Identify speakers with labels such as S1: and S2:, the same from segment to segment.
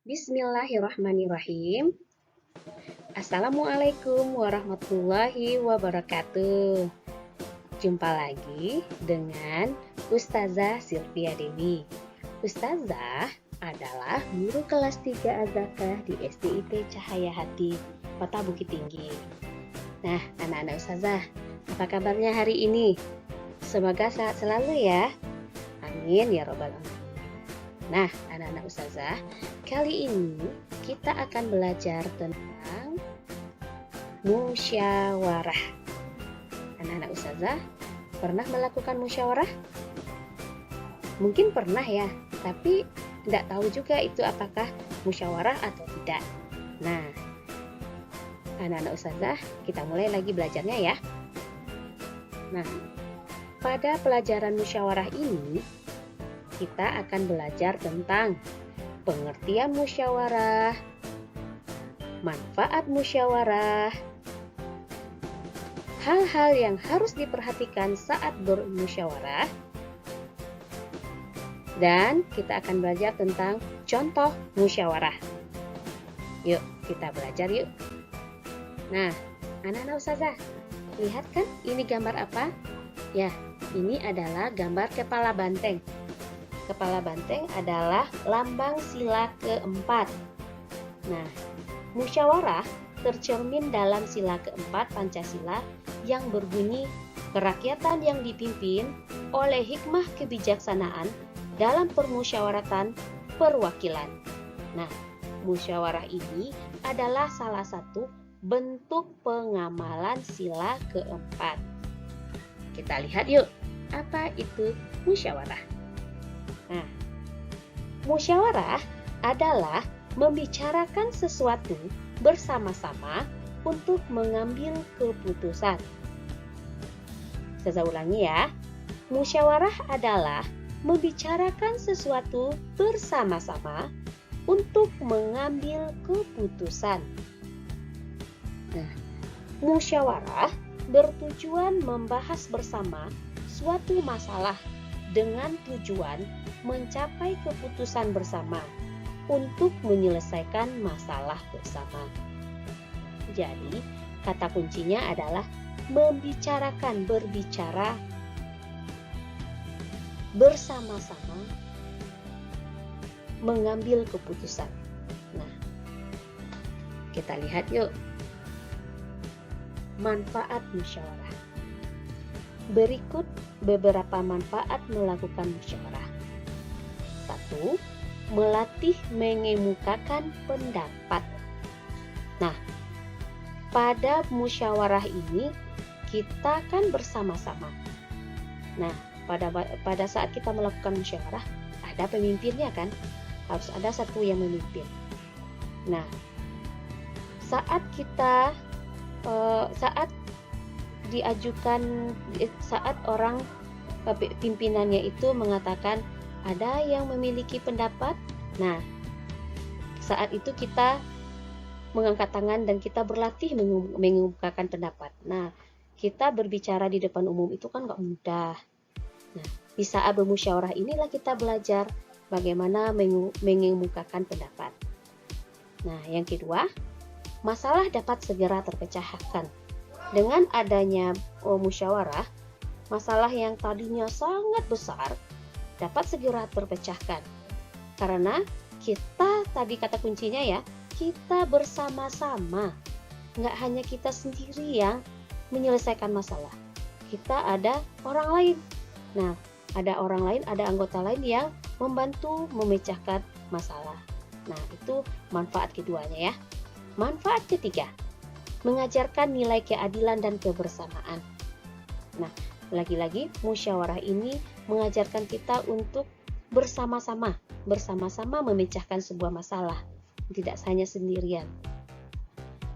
S1: Bismillahirrahmanirrahim. Assalamualaikum warahmatullahi wabarakatuh. Jumpa lagi dengan Ustazah Sylvia Dewi. Ustazah adalah guru kelas 3 Azakah di SDIT Cahaya Hati, Kota Bukit Tinggi. Nah, anak-anak Ustazah, apa kabarnya hari ini? Semoga sehat selalu ya. Amin ya robbal alamin. Nah, anak-anak Ustazah, kali ini kita akan belajar tentang musyawarah. Anak-anak Ustazah, pernah melakukan musyawarah? Mungkin pernah ya, tapi tidak tahu juga itu apakah musyawarah atau tidak. Nah, anak-anak Ustazah, kita mulai lagi belajarnya ya. Nah, pada pelajaran musyawarah ini, kita akan belajar tentang pengertian musyawarah, manfaat musyawarah, hal-hal yang harus diperhatikan saat bermusyawarah, dan kita akan belajar tentang contoh musyawarah. Yuk, kita belajar yuk. Nah, anak-anak Ustazah, lihat kan ini gambar apa? Ya, ini adalah gambar kepala banteng. Kepala banteng adalah lambang sila keempat. Nah, musyawarah tercermin dalam sila keempat Pancasila yang berbunyi kerakyatan yang dipimpin oleh hikmah kebijaksanaan dalam permusyawaratan perwakilan. Nah, musyawarah ini adalah salah satu bentuk pengamalan sila keempat. Kita lihat yuk, apa itu musyawarah? Nah, musyawarah adalah membicarakan sesuatu bersama-sama untuk mengambil keputusan. Saya ulangi ya. Musyawarah adalah membicarakan sesuatu bersama-sama untuk mengambil keputusan. Nah, musyawarah bertujuan membahas bersama suatu masalah dengan tujuan mencapai keputusan bersama untuk menyelesaikan masalah bersama. Jadi, kata kuncinya adalah membicarakan, berbicara bersama-sama, mengambil keputusan. Nah, kita lihat yuk manfaat musyawarah. Berikut beberapa manfaat melakukan musyawarah. 1. Melatih mengemukakan pendapat. Nah, pada musyawarah ini kita kan bersama-sama. Nah, pada saat kita melakukan musyawarah, ada pemimpinnya kan? Harus ada satu yang memimpin. Nah, saat orang pimpinannya itu mengatakan ada yang memiliki pendapat, nah saat itu kita mengangkat tangan dan kita berlatih mengemukakan pendapat. Nah, kita berbicara di depan umum itu kan gak mudah. Nah, di saat bermusyawarah inilah kita belajar bagaimana mengemukakan pendapat. Nah, yang kedua, masalah dapat segera terpecahkan. Dengan adanya musyawarah, masalah yang tadinya sangat besar dapat segera terpecahkan. Karena kita, tadi kata kuncinya ya, kita bersama-sama. Nggak hanya kita sendiri yang menyelesaikan masalah. Kita ada orang lain. Nah, ada orang lain, ada anggota lain yang membantu memecahkan masalah. Nah, itu manfaat keduanya ya. Manfaat ketiga, mengajarkan nilai keadilan dan kebersamaan. Nah, lagi-lagi musyawarah ini mengajarkan kita untuk bersama-sama memecahkan sebuah masalah, tidak hanya sendirian.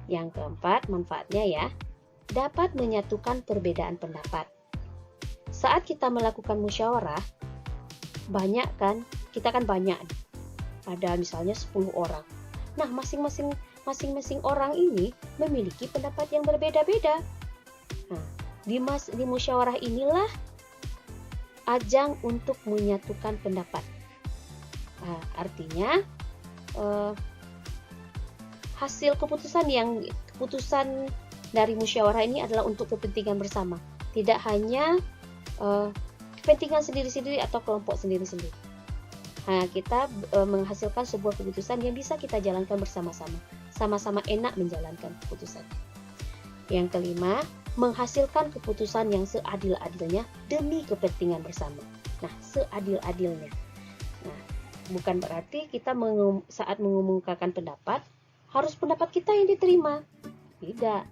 S1: Yang keempat, manfaatnya ya, dapat menyatukan perbedaan pendapat. Saat kita melakukan musyawarah, banyak kan, kita kan banyak, ada misalnya 10 orang. Nah, masing-masing orang ini memiliki pendapat yang berbeda-beda. Nah, di musyawarah inilah ajang untuk menyatukan pendapat. Nah, artinya eh, hasil keputusan dari musyawarah ini adalah untuk kepentingan bersama, tidak hanya kepentingan sendiri-sendiri atau kelompok sendiri-sendiri. Nah, kita menghasilkan sebuah keputusan yang bisa kita jalankan bersama-sama, sama-sama enak menjalankan keputusan. Yang kelima, menghasilkan keputusan yang seadil-adilnya demi kepentingan bersama. Nah, seadil-adilnya. Nah, bukan berarti kita saat mengumumkakan pendapat harus pendapat kita yang diterima. Tidak.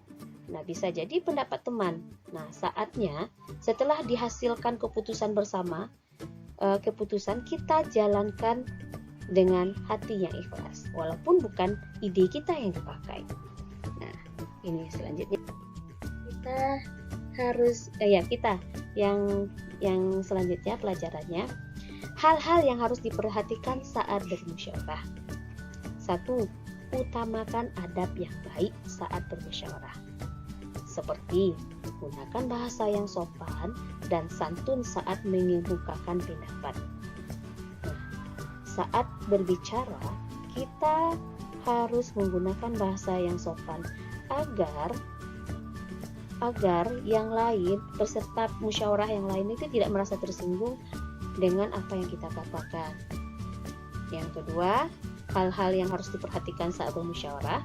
S1: Nah, bisa jadi pendapat teman. Nah, saatnya setelah dihasilkan keputusan bersama, keputusan kita jalankan dengan hati yang ikhlas, walaupun bukan ide kita yang dipakai. Nah, ini selanjutnya kita harus yang selanjutnya pelajarannya, hal-hal yang harus diperhatikan saat bermusyawarah. 1. Utamakan adab yang baik saat bermusyawarah, seperti gunakan bahasa yang sopan dan santun saat mengemukakan pendapat. Nah, saat berbicara, kita harus menggunakan bahasa yang sopan agar yang lain, peserta musyawarah yang lain itu tidak merasa tersinggung dengan apa yang kita katakan. Yang kedua, hal-hal yang harus diperhatikan saat bermusyawarah.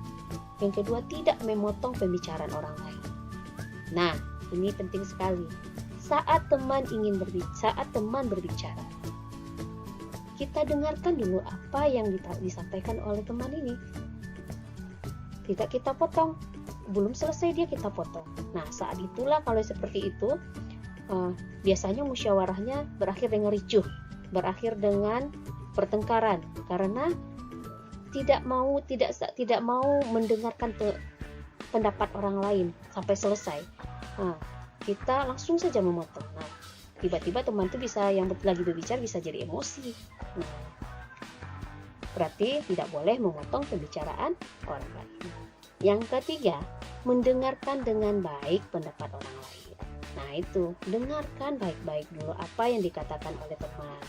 S1: Yang kedua, tidak memotong pembicaraan orang lain. Nah, ini penting sekali. Saat teman berbicara, kita dengarkan dulu apa yang disampaikan oleh teman ini. Tidak kita potong. Belum selesai dia kita potong. Nah, saat itulah kalau seperti itu, biasanya musyawarahnya berakhir dengan ricuh, berakhir dengan pertengkaran, karena tidak mau mendengarkan pendapat orang lain sampai selesai. Nah, kita langsung saja memotong. Nah, tiba-tiba teman itu yang lagi berbicara bisa jadi emosi. Nah, berarti tidak boleh memotong pembicaraan orang lain. Yang ketiga, mendengarkan dengan baik pendapat orang lain. Nah, itu, dengarkan baik-baik dulu apa yang dikatakan oleh teman.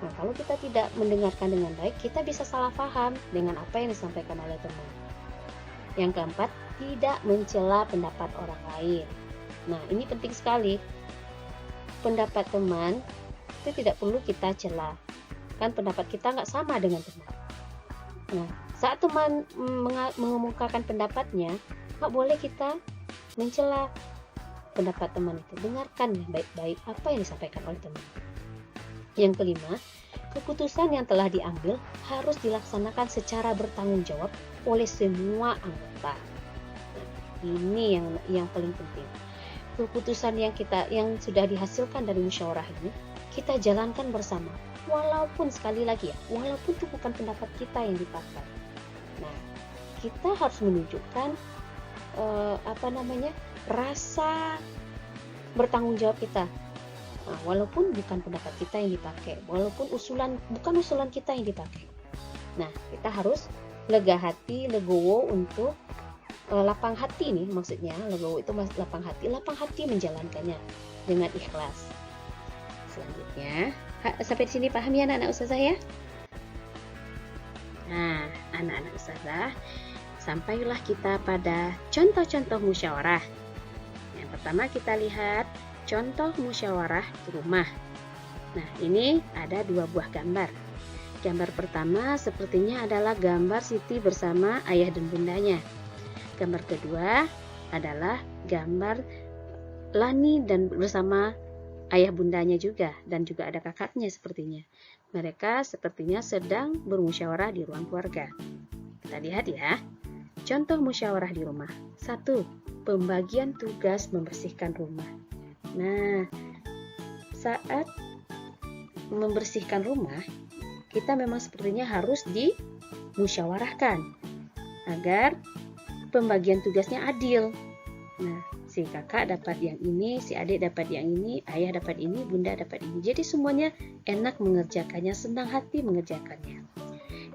S1: Nah, kalau kita tidak mendengarkan dengan baik, kita bisa salah paham dengan apa yang disampaikan oleh teman. Yang keempat, tidak mencela pendapat orang lain. Nah, ini penting sekali. Pendapat teman itu tidak perlu kita cela. Kan pendapat kita nggak sama dengan teman. Nah, saat teman mengemukakan pendapatnya, nggak boleh kita mencela pendapat teman itu. Dengarkan baik-baik apa yang disampaikan oleh teman. Yang kelima, keputusan yang telah diambil harus dilaksanakan secara bertanggung jawab oleh semua anggota. Nah, ini yang paling penting. Keputusan yang sudah dihasilkan dari musyawarah ini kita jalankan bersama. Walaupun sekali lagi walaupun itu bukan pendapat kita yang dipakai. Nah, kita harus menunjukkan rasa bertanggung jawab kita. Nah, walaupun bukan pendapat kita yang dipakai, walaupun bukan usulan kita yang dipakai. Nah, kita harus lega hati, legowo untuk lapang hati nih, maksudnya legowo itu lapang hati menjalankannya dengan ikhlas. Selanjutnya, sampai di sini paham ya anak-anak ustazah ya? Nah, anak-anak ustazah, sampailah kita pada contoh-contoh musyawarah. Yang pertama kita lihat contoh musyawarah di rumah. Nah, ini ada 2 buah gambar. Gambar pertama sepertinya adalah gambar Siti bersama ayah dan bundanya. Gambar kedua adalah gambar Lani dan bersama ayah bundanya juga, dan juga ada kakaknya sepertinya. Mereka sepertinya sedang bermusyawarah di ruang keluarga. Kita lihat ya. Contoh musyawarah di rumah. 1. Pembagian tugas membersihkan rumah. Nah, saat membersihkan rumah, kita memang sepertinya harus dimusyawarahkan agar pembagian tugasnya adil. Nah, si kakak dapat yang ini, si adik dapat yang ini, ayah dapat ini, bunda dapat ini. Jadi semuanya enak mengerjakannya, senang hati mengerjakannya.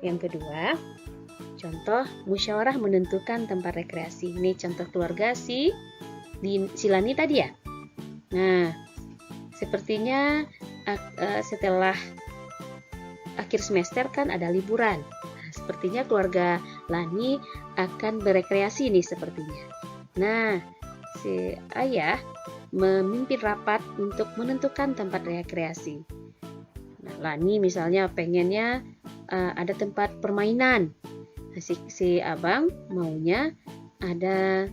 S1: Yang kedua, contoh musyawarah menentukan tempat rekreasi. Ini contoh keluarga si Lani tadi ya. Nah, sepertinya setelah akhir semester kan ada liburan. Nah, sepertinya keluarga Lani akan berekreasi nih sepertinya. Nah, si ayah memimpin rapat untuk menentukan tempat rekreasi. Nah, Lani misalnya pengennya ada tempat permainan. Si abang maunya ada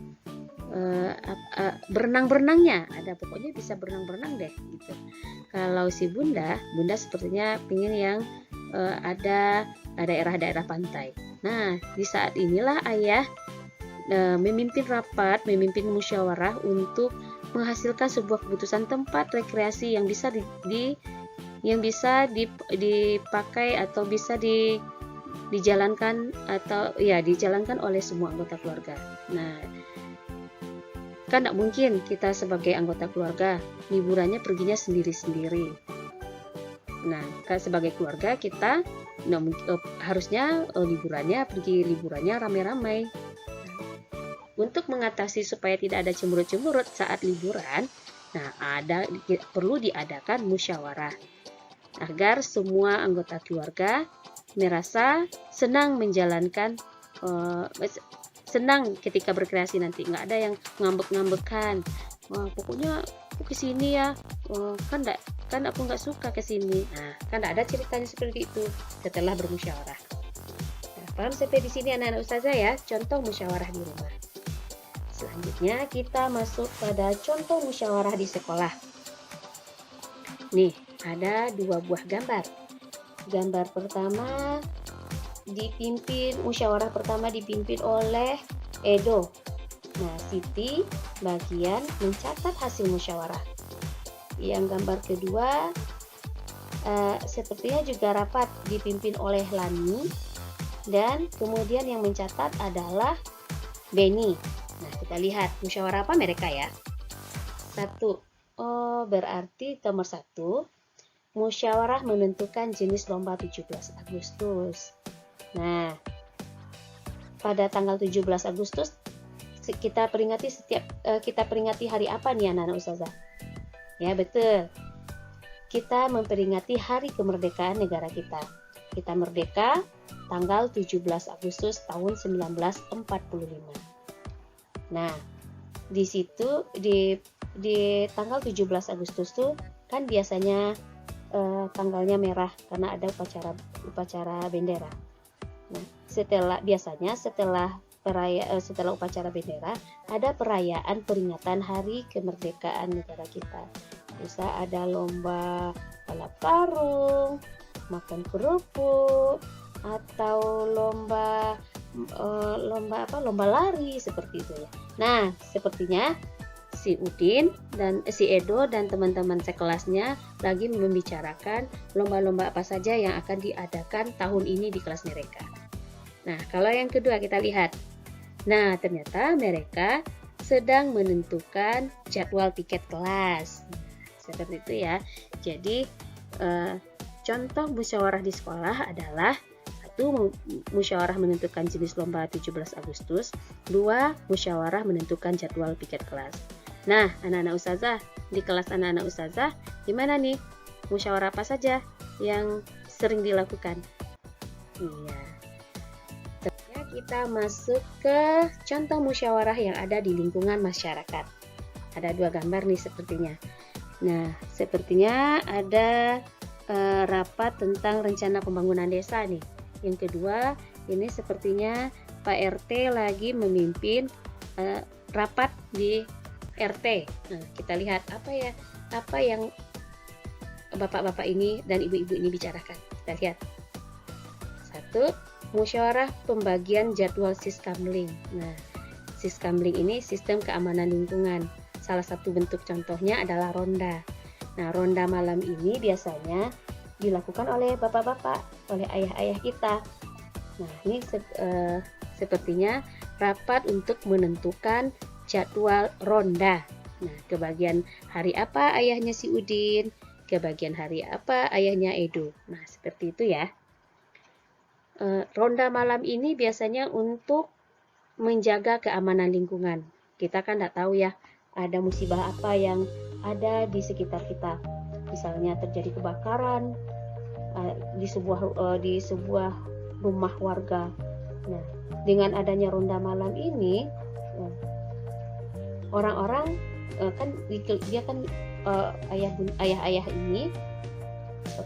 S1: berenang-berenangnya, ada pokoknya bisa berenang-berenang deh gitu. Kalau si bunda sepertinya pengen yang ada daerah-daerah pantai. Nah, di saat inilah ayah memimpin rapat, memimpin musyawarah untuk menghasilkan sebuah keputusan tempat rekreasi yang bisa dipakai atau bisa dijalankan atau ya dijalankan oleh semua anggota keluarga. Nah, kan tidak mungkin kita sebagai anggota keluarga liburannya perginya sendiri-sendiri. Nah, sebagai keluarga kita harusnya liburannya rame-rame. Untuk mengatasi supaya tidak ada cemberut-cemberut saat liburan, nah perlu diadakan musyawarah agar semua anggota keluarga merasa senang menjalankan senang ketika berkreasi nanti, nggak ada yang ngambek-ngambekan. Wah, pokoknya aku kesini ya, kan aku nggak suka kesini. Nah, kan ada ceritanya seperti itu setelah bermusyawarah. Nah, paham sampai di sini anak-anak ustazah ya, contoh musyawarah di rumah. Selanjutnya kita masuk pada contoh musyawarah di sekolah. Nih, ada 2 buah gambar. Gambar pertama musyawarah pertama dipimpin oleh Edo. Nah, Siti bagian mencatat hasil musyawarah. Yang gambar kedua sepertinya juga rapat dipimpin oleh Lani, dan kemudian yang mencatat adalah Beni. Nah, kita lihat musyawarah apa mereka ya. 1. Oh, berarti nomor 1 musyawarah menentukan jenis lomba 17 Agustus. Nah, pada tanggal 17 Agustus kita peringati hari apa nih anak-anak ustazah? Ya, betul. Kita memperingati hari kemerdekaan negara kita. Kita merdeka tanggal 17 Agustus tahun 1945. Nah, di situ di tanggal 17 Agustus tuh kan biasanya tanggalnya merah karena ada upacara bendera. Nah, setelah upacara bendera ada perayaan peringatan hari kemerdekaan negara kita. Bisa ada lomba balap karung, makan kerupuk, atau lomba lari seperti itu ya. Nah, sepertinya si Udin dan si Edo dan teman-teman sekelasnya lagi membicarakan lomba-lomba apa saja yang akan diadakan tahun ini di kelas mereka. Nah, kalau yang kedua kita lihat. Nah, ternyata mereka sedang menentukan jadwal tiket kelas. Seperti itu ya. Jadi, contoh musyawarah di sekolah adalah 1. Musyawarah menentukan jenis lomba 17 Agustus. 2. Musyawarah menentukan jadwal tiket kelas. Nah, anak-anak ustazah, di kelas anak-anak ustazah, gimana nih? Musyawarah apa saja yang sering dilakukan? Iya. Selanjutnya kita masuk ke contoh musyawarah yang ada di lingkungan masyarakat. Ada 2 gambar nih sepertinya. Nah, sepertinya ada rapat tentang rencana pembangunan desa nih. Yang kedua, ini sepertinya Pak RT lagi memimpin rapat di RT. Nah, kita lihat apa yang bapak-bapak ini dan ibu-ibu ini bicarakan. Kita lihat. 1. Musyawarah pembagian jadwal Siskamling. Nah, Siskamling ini sistem keamanan lingkungan. Salah satu bentuk contohnya adalah ronda. Nah, ronda malam ini biasanya dilakukan oleh bapak-bapak, oleh ayah-ayah kita. Nah, ini sepertinya rapat untuk menentukan jadwal ronda. Nah, kebagian hari apa ayahnya si Udin, kebagian hari apa ayahnya Edo. Nah, seperti itu ya. Ronda malam ini biasanya untuk menjaga keamanan lingkungan. Kita kan tidak tahu ya, ada musibah apa yang ada di sekitar kita. Misalnya terjadi kebakaran di sebuah rumah warga. Nah, dengan adanya ronda malam ini, orang-orang kan dia kan ayah-ayah ini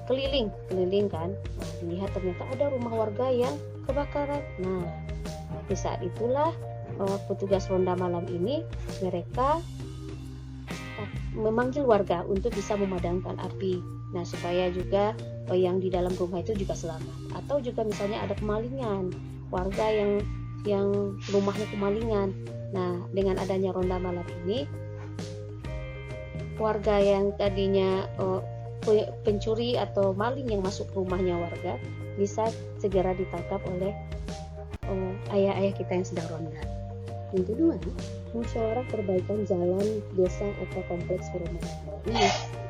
S1: keliling kan. Nah, dilihat ternyata ada rumah warga yang kebakaran. Nah, di saat itulah petugas ronda malam ini mereka memanggil warga untuk bisa memadamkan api. Nah, supaya juga yang di dalam rumah itu juga selamat. Atau juga misalnya ada kemalingan, warga yang rumahnya kemalingan. Nah, dengan adanya ronda malam ini, warga yang tadinya pencuri atau maling yang masuk rumahnya warga bisa segera ditangkap oleh ayah-ayah kita yang sedang ronda. Yang kedua, musyawarah perbaikan jalan desa atau kompleks perumahan. Ini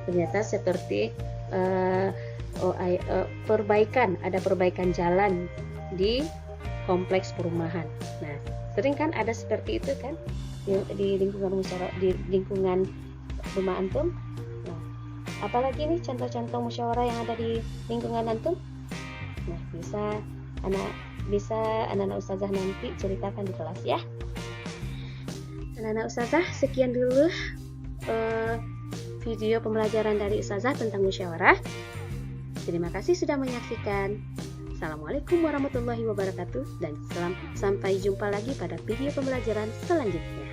S1: ternyata seperti ada perbaikan jalan di kompleks perumahan. Nah, sering kan ada seperti itu kan di lingkungan musyawarah, di lingkungan rumah antum. Nah, apalagi nih contoh-contoh musyawarah yang ada di lingkungan antum? Nah, bisa anak-anak ustazah nanti ceritakan di kelas ya. Anak-anak ustazah, sekian dulu video pembelajaran dari ustazah tentang musyawarah. Terima kasih sudah menyaksikan. Assalamualaikum warahmatullahi wabarakatuh dan sampai jumpa lagi pada video pembelajaran selanjutnya.